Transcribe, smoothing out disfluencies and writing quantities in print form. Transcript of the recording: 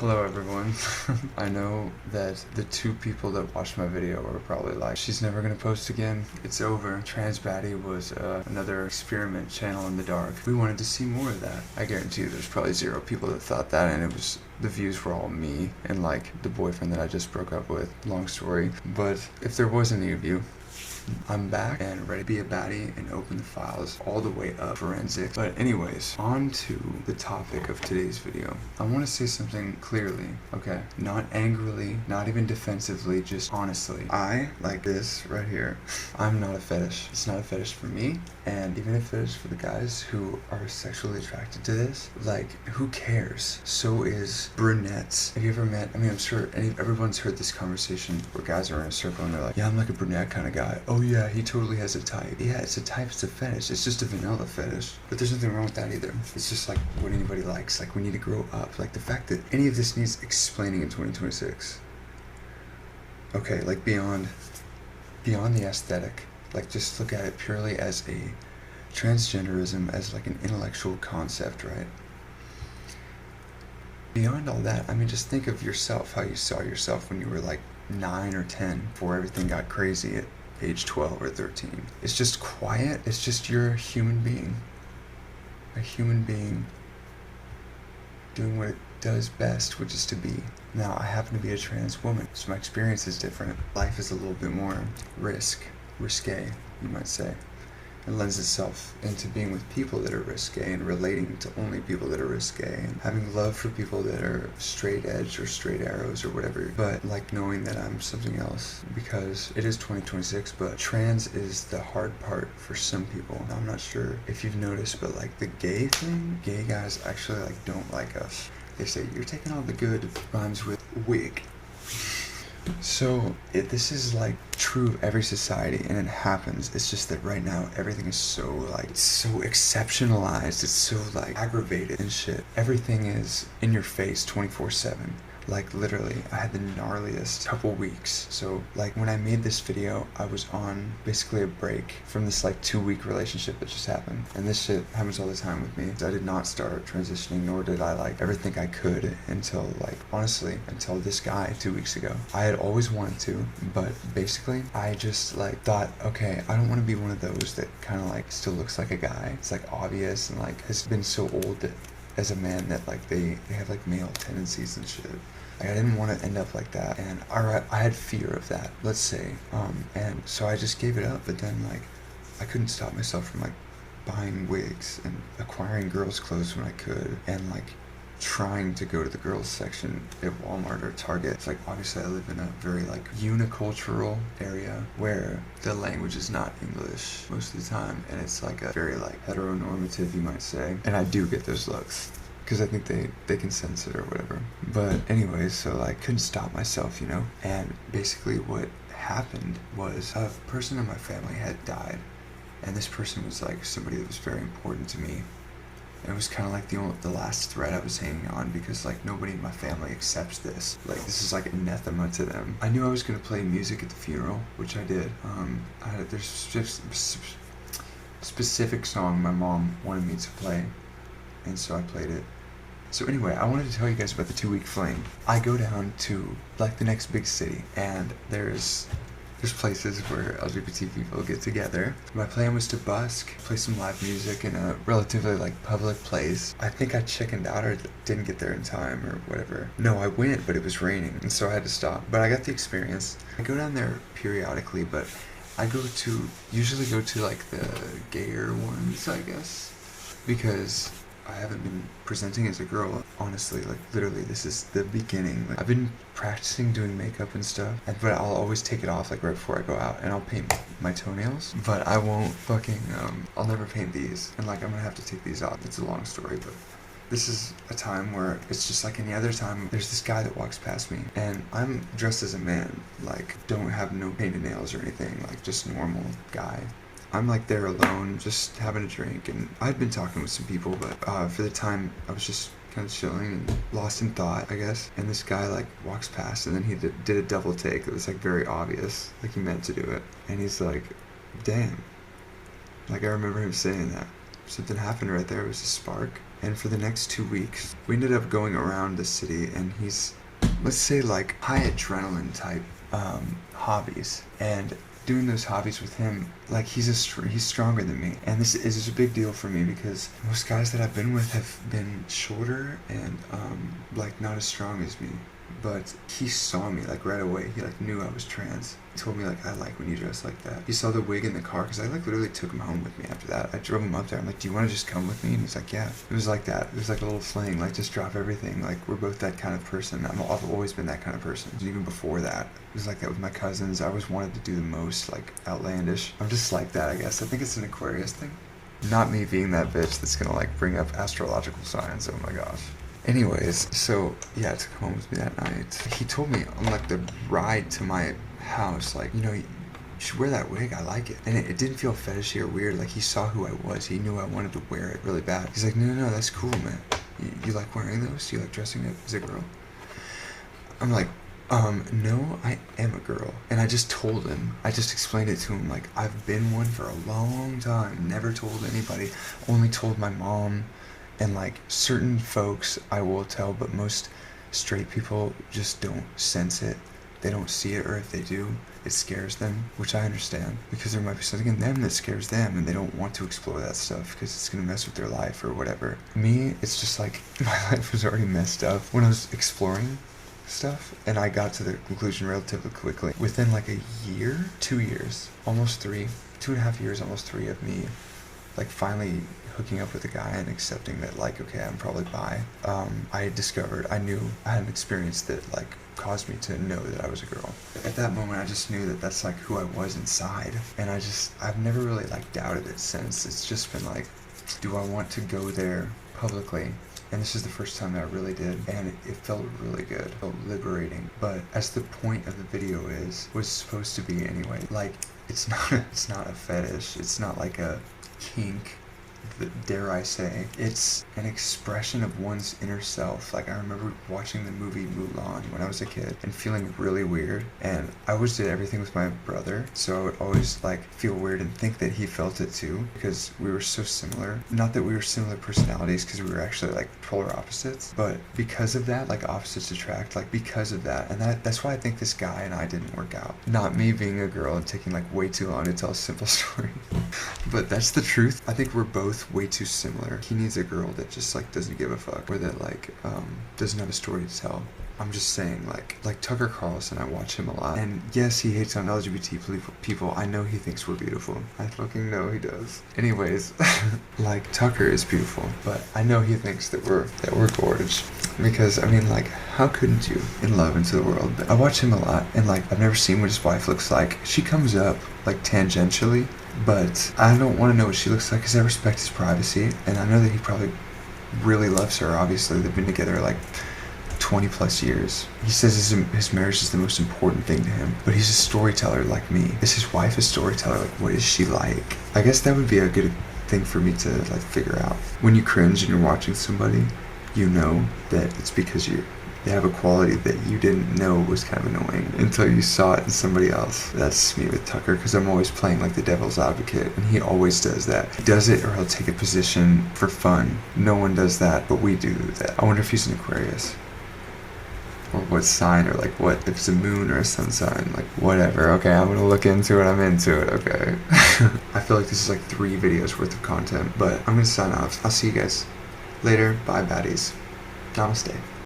Hello everyone. I know that the two people that watched my video were probably like, she's never gonna post again, it's over. Trans Baddie was another experiment channel in the dark. We wanted to see more of that. I guarantee you there's probably 0 people that thought that, and the views were all me and like the boyfriend that I just broke up with. Long story. But if there was any of you, I'm back and ready to be a baddie and open the files all the way up forensic. But anyways, on to the topic of today's video. I want to say something clearly, okay? Not angrily, not even defensively, just honestly. I, like this right here, I'm not a fetish. It's not a fetish for me, and even if it is for the guys who are sexually attracted to this, like, who cares? So is brunettes. Have you ever met, I mean, I'm sure everyone's heard this conversation where guys are in a circle and they're like, yeah, I'm like a brunette kind of guy. Oh yeah, he totally has a type. Yeah, it's a type, it's a fetish. It's just a vanilla fetish. But there's nothing wrong with that either. It's just like what anybody likes. Like, we need to grow up. Like, the fact that any of this needs explaining in 2026. Okay, like beyond the aesthetic. Like, just look at it purely as a transgenderism, as like an intellectual concept, right? Beyond all that, I mean, just think of yourself, how you saw yourself when you were like 9 or 10, before everything got crazy at age 12 or 13. It's just quiet. It's just you're a human being. A human being doing what it does best, which is to be. Now, I happen to be a trans woman, so my experience is different. Life is a little bit more risque, you might say. It lends itself into being with people that are risque and relating to only people that are risque and having love for people that are straight edge or straight arrows or whatever, but like knowing that I'm something else, because it is 2026, but trans is the hard part for some people. I'm not sure if you've noticed, but like the gay thing, gay guys actually like don't like us. They say, you're taking all the good rhymes with wig. So this is like true of every society, and it happens. It's just that right now everything is so like, it's so exceptionalized, it's so like aggravated and shit. Everything is in your face 24/7. Like, literally, I had the gnarliest couple weeks. So like, when I made this video, I was on basically a break from this like 2-week relationship that just happened, and this shit happens all the time with me. I did not start transitioning, nor did I like ever think I could until like, honestly, until this guy 2 weeks ago. I had always wanted to, but basically I just like thought, okay, I don't want to be one of those that kind of like still looks like a guy. It's like obvious, and like has been so old that as a man that like they have like male tendencies and shit. Like, I didn't want to end up like that, and I had fear of that, let's say, and so I just gave it up. But then like, I couldn't stop myself from like buying wigs and acquiring girls' clothes when I could, and like trying to go to the girls section at Walmart or Target. It's like, obviously I live in a very like unicultural area where the language is not English most of the time, and it's like a very like heteronormative, you might say, and I do get those looks because I think they can sense it or whatever. But anyways, so like, couldn't stop myself, you know. And basically what happened was a person in my family had died, and this person was like somebody that was very important to me. It was kind of like the last thread I was hanging on, because like nobody in my family accepts this. Like, this is like anathema to them. I knew I was gonna play music at the funeral, which I did. There's just specific song my mom wanted me to play, and so I played it. So anyway, I wanted to tell you guys about the 2-week fling. I go down to like the next big city, and there's places where LGBT people get together. My plan was to busk, play some live music in a relatively like public place. I think I chickened out or didn't get there in time or whatever. No, I went, but it was raining, and so I had to stop. But I got the experience. I go down there periodically, but I usually go to like the gayer ones, I guess, because I haven't been presenting as a girl, honestly. Like, literally, this is the beginning. Like, I've been practicing doing makeup and stuff, but I'll always take it off like right before I go out, and I'll paint my toenails, but I won't fucking I'll never paint these, and like, I'm gonna have to take these off. It's a long story, but this is a time where it's just like any other time. There's this guy that walks past me, and I'm dressed as a man, like, don't have no painted nails or anything, like just normal guy. I'm like there alone, just having a drink, and I'd been talking with some people, but for the time I was just kind of chilling and lost in thought, I guess. And this guy like walks past, and then he did a double take. It was like very obvious, like he meant to do it. And he's like, damn. Like, I remember him saying that. Something happened right there. It was a spark. And for the next 2 weeks, we ended up going around the city, and he's, let's say, like high adrenaline type hobbies. And doing those hobbies with him, like he's stronger than me, and this is a big deal for me because most guys that I've been with have been shorter and like not as strong as me. But he saw me like right away. He like knew I was trans. He told me like, I like when you dress like that. He saw the wig in the car because I like literally took him home with me after that. I drove him up there. I'm like, do you want to just come with me? And he's like, yeah. It was like that. It was like a little fling, like just drop everything. Like we're both that kind of person. I've always been that kind of person. Even before that, it was like that with my cousins. I always wanted to do the most like outlandish. I'm just like that, I guess. I think it's an Aquarius thing. Not me being that bitch that's gonna like bring up astrological signs. Oh my gosh. Anyways, so yeah, took home with me that night. He told me on like the ride to my house, like, you know, you should wear that wig, I like it. And it didn't feel fetishy or weird, like he saw who I was. He knew I wanted to wear it really bad. He's like, no, that's cool, man. You like wearing those? Do you like dressing up as a girl? I'm like, no, I am a girl. And I just told him, I just explained it to him, like, I've been one for a long time, never told anybody, only told my mom. And like certain folks I will tell, but most straight people just don't sense it. They don't see it, or if they do, it scares them, which I understand, because there might be something in them that scares them and they don't want to explore that stuff because it's going to mess with their life or whatever. Me, it's just like my life was already messed up when I was exploring stuff, and I got to the conclusion relatively quickly. Within like a year, 2 years, almost 3, 2.5 years, almost 3 of me like finally hooking up with a guy and accepting that like, okay, I'm probably bi. I knew I had an experience that like caused me to know that I was a girl. At that moment, I just knew that that's like who I was inside, and I've never really like doubted it since. It's just been like, do I want to go there publicly? And this is the first time that I really did, and it felt really good, it felt liberating. But as the point of the video was supposed to be anyway, like it's not a fetish, it's not like a kink, dare I say. It's an expression of one's inner self. Like I remember watching the movie Mulan when I was a kid and feeling really weird, and I always did everything with my brother, so I would always like feel weird and think that he felt it too because we were so similar. Not that we were similar personalities, because we were actually like polar opposites, but because of that, like opposites attract, like because of that. And that's why I think this guy and I didn't work out. Not me being a girl and taking like way too long to tell a simple story. But that's the truth. I think we're both way too similar. He needs a girl that just like doesn't give a fuck, or that like doesn't have a story to tell. I'm just saying, like Tucker Carlson, I watch him a lot, and yes, he hates on LGBT people. I know he thinks we're beautiful. I fucking know he does. Anyways, like Tucker is beautiful, but I know he thinks that we're gorgeous. Because I mean, like, how couldn't you in love into the world? But I watch him a lot, and like I've never seen what his wife looks like. She comes up like tangentially, but I don't want to know what she looks like because I respect his privacy, and I know that he probably really loves her. Obviously, they've been together like 20 plus years. He says his marriage is the most important thing to him, but he's a storyteller like me. Is his wife a storyteller? Like, what is she like? I guess that would be a good thing for me to like figure out. When you cringe and you're watching somebody, you know that it's because they have a quality that you didn't know was kind of annoying until you saw it in somebody else. That's me with Tucker, because I'm always playing like the devil's advocate, and he always does that. He does it, or he'll take a position for fun. No one does that, but we do that. I wonder if he's an Aquarius, or what sign, or like what, if it's a moon or a sun sign, like whatever. Okay, I'm gonna look into it, I'm into it, okay. I feel like this is like 3 videos worth of content, but I'm gonna sign off. I'll see you guys later. Bye, baddies. Namaste.